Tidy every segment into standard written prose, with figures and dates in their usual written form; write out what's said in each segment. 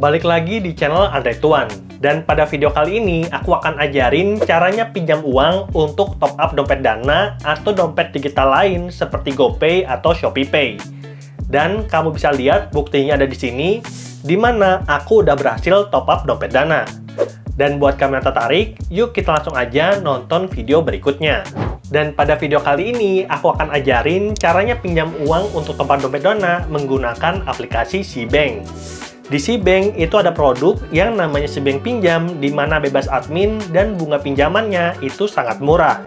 Balik lagi di channel Android Tuan. Dan pada video kali ini, aku akan ajarin caranya pinjam uang untuk top up dompet Dana atau dompet digital lain seperti GoPay atau ShopeePay. Dan kamu bisa lihat buktinya ada di sini, di mana aku udah berhasil top up dompet Dana. Dan buat kamu yang tertarik, yuk kita langsung aja nonton video berikutnya. Dan pada video kali ini, aku akan ajarin caranya pinjam uang untuk top up dompet Dana menggunakan aplikasi SeaBank. Di SeaBank itu ada produk yang namanya SeaBank Pinjam, di mana bebas admin dan bunga pinjamannya itu sangat murah.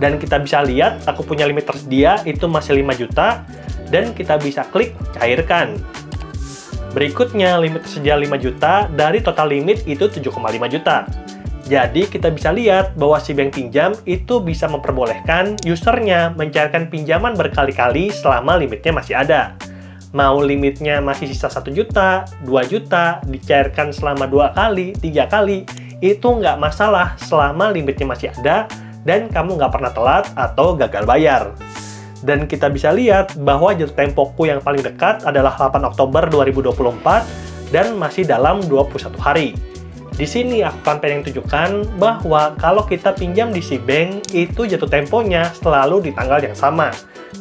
Dan kita bisa lihat, aku punya limit tersedia itu masih 5 juta, dan kita bisa klik cairkan. Berikutnya, limit tersedia 5 juta, dari total limit itu 7,5 juta. Jadi, kita bisa lihat bahwa SeaBank Pinjam itu bisa memperbolehkan usernya mencairkan pinjaman berkali-kali selama limitnya masih ada. Mau limitnya masih sisa 1 juta, 2 juta, dicairkan selama 2 kali, 3 kali, itu nggak masalah selama limitnya masih ada dan kamu nggak pernah telat atau gagal bayar. Dan kita bisa lihat bahwa jatuh tempoku yang paling dekat adalah 8 Oktober 2024 dan masih dalam 21 hari. Di sini aku akan pengen tunjukkan bahwa kalau kita pinjam di SeaBank itu jatuh temponya selalu di tanggal yang sama,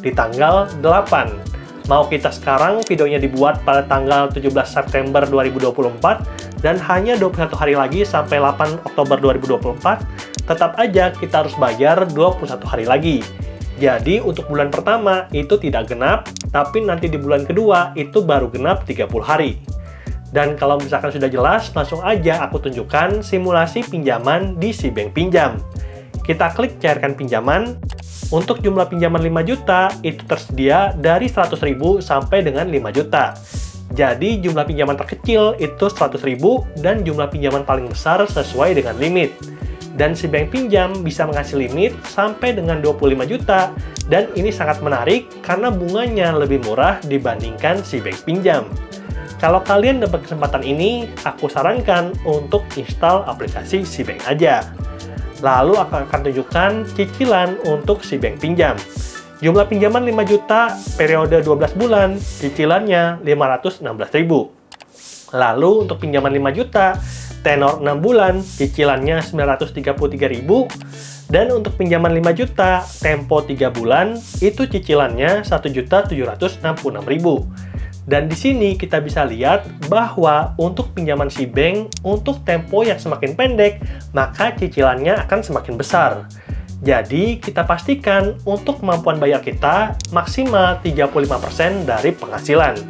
di tanggal 8. Mau kita sekarang videonya dibuat pada tanggal 17 September 2024 dan hanya 21 hari lagi sampai 8 Oktober 2024, tetap aja kita harus bayar 21 hari lagi. Jadi untuk bulan pertama itu tidak genap, tapi nanti di bulan kedua itu baru genap 30 hari. Dan kalau misalkan sudah jelas, langsung aja aku tunjukkan simulasi pinjaman di SeaBank Pinjam. Kita klik cairkan pinjaman. Untuk jumlah pinjaman 5 juta, itu tersedia dari 100.000 sampai dengan 5 juta. Jadi, jumlah pinjaman terkecil itu 100.000 dan jumlah pinjaman paling besar sesuai dengan limit. Dan SeaBank Pinjam bisa mengasih limit sampai dengan 25 juta, dan ini sangat menarik karena bunganya lebih murah dibandingkan SeaBank Pinjam. Kalau kalian dapat kesempatan ini, aku sarankan untuk install aplikasi SeaBank aja. Lalu aku akan tunjukkan cicilan untuk SeaBank Pinjam. Jumlah pinjaman 5 juta, periode 12 bulan, cicilannya 516.000. Lalu untuk pinjaman 5 juta, tenor 6 bulan, cicilannya 933.000. Dan untuk pinjaman 5 juta, tempo 3 bulan, itu cicilannya 1.766.000. Dan di sini kita bisa lihat bahwa untuk pinjaman SeaBank, untuk tempo yang semakin pendek, maka cicilannya akan semakin besar. Jadi, kita pastikan untuk kemampuan bayar kita maksimal 35% dari penghasilan.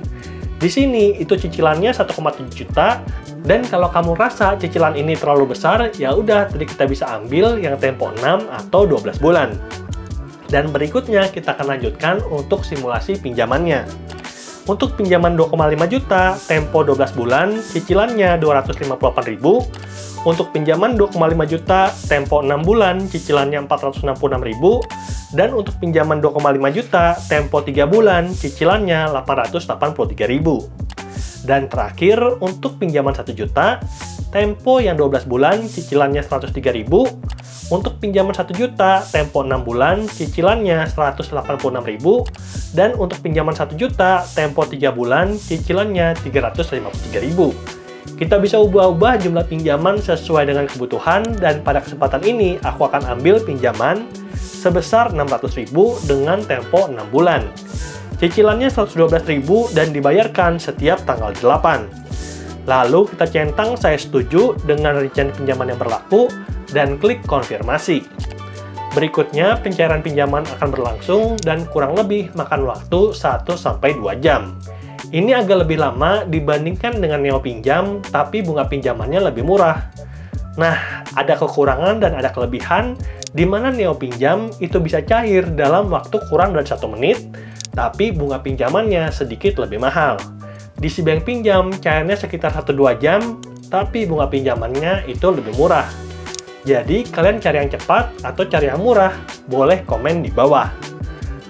Di sini, itu cicilannya 1,7 juta, dan kalau kamu rasa cicilan ini terlalu besar, ya udah, tadi kita bisa ambil yang tempo 6 atau 12 bulan. Dan berikutnya, kita akan lanjutkan untuk simulasi pinjamannya. Untuk pinjaman 2,5 juta, tempo 12 bulan, cicilannya 258.000. Untuk pinjaman 2,5 juta, tempo 6 bulan, cicilannya 466.000. Dan untuk pinjaman 2,5 juta, tempo 3 bulan, cicilannya 883.000. Dan terakhir, untuk pinjaman 1 juta, tempo yang 12 bulan, cicilannya 103.000. Untuk pinjaman 1 juta, tempo 6 bulan, cicilannya 186.000. Dan untuk pinjaman 1 juta, tempo 3 bulan, cicilannya 353.000. Kita bisa ubah-ubah jumlah pinjaman sesuai dengan kebutuhan, dan pada kesempatan ini aku akan ambil pinjaman sebesar 600.000 dengan tempo 6 bulan. Cicilannya 112.000 dan dibayarkan setiap tanggal 8. Lalu kita centang saya setuju dengan rincian pinjaman yang berlaku dan klik konfirmasi. Berikutnya, pencairan pinjaman akan berlangsung dan kurang lebih makan waktu 1-2 jam. Ini agak lebih lama dibandingkan dengan Neo Pinjam, tapi bunga pinjamannya lebih murah. Nah, ada kekurangan dan ada kelebihan, di mana Neo Pinjam itu bisa cair dalam waktu kurang dari 1 menit, tapi bunga pinjamannya sedikit lebih mahal. Di SeaBank Pinjam, cairnya sekitar 1-2 jam, tapi bunga pinjamannya itu lebih murah. Jadi, kalian cari yang cepat atau cari yang murah, boleh komen di bawah.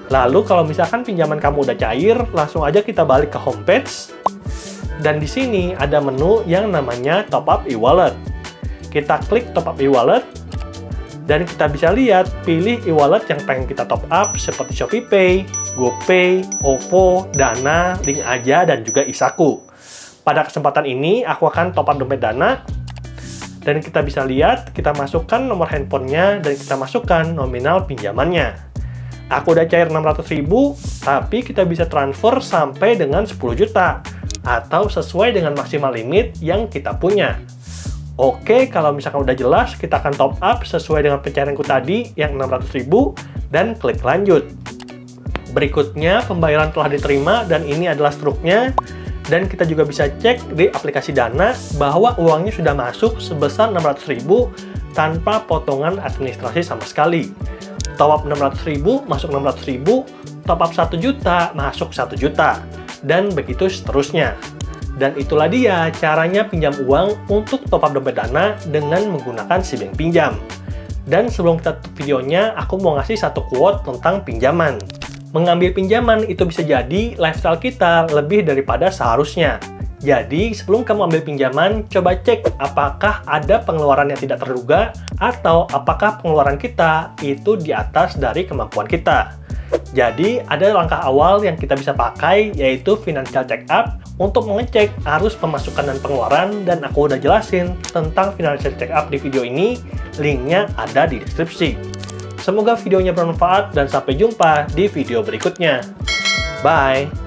Lalu, kalau misalkan pinjaman kamu udah cair, langsung aja kita balik ke homepage. Dan di sini ada menu yang namanya Top Up E-Wallet. Kita klik Top Up E-Wallet, dan kita bisa lihat, pilih e-wallet yang pengen kita top up seperti ShopeePay, GoPay, OVO, Dana, Link Aja, dan juga Isaku. Pada kesempatan ini, aku akan top up dompet Dana. Dan kita bisa lihat, kita masukkan nomor handphonenya dan kita masukkan nominal pinjamannya. Aku udah cair 600.000, tapi kita bisa transfer sampai dengan 10 juta. Atau sesuai dengan maksimal limit yang kita punya. Oke, kalau misalkan udah jelas, kita akan top up sesuai dengan pencairanku tadi yang 600.000 dan klik lanjut. Berikutnya, pembayaran telah diterima dan ini adalah struknya. Dan kita juga bisa cek di aplikasi Dana bahwa uangnya sudah masuk sebesar 600.000 tanpa potongan administrasi sama sekali. Top up 600.000 masuk 600.000, top up 1 juta masuk 1 juta, dan begitu seterusnya. Dan itulah dia caranya pinjam uang untuk top up dompet Dana dengan menggunakan si bank pinjam. Dan sebelum kita tutup videonya, aku mau ngasih satu quote tentang pinjaman. Mengambil pinjaman itu bisa jadi lifestyle kita lebih daripada seharusnya. Jadi, sebelum kamu ambil pinjaman, coba cek apakah ada pengeluaran yang tidak terduga atau apakah pengeluaran kita itu di atas dari kemampuan kita. Jadi, ada langkah awal yang kita bisa pakai, yaitu financial check up untuk mengecek arus pemasukan dan pengeluaran, dan aku udah jelasin tentang financial check up di video ini, linknya ada di deskripsi. Semoga videonya bermanfaat dan sampai jumpa di video berikutnya. Bye!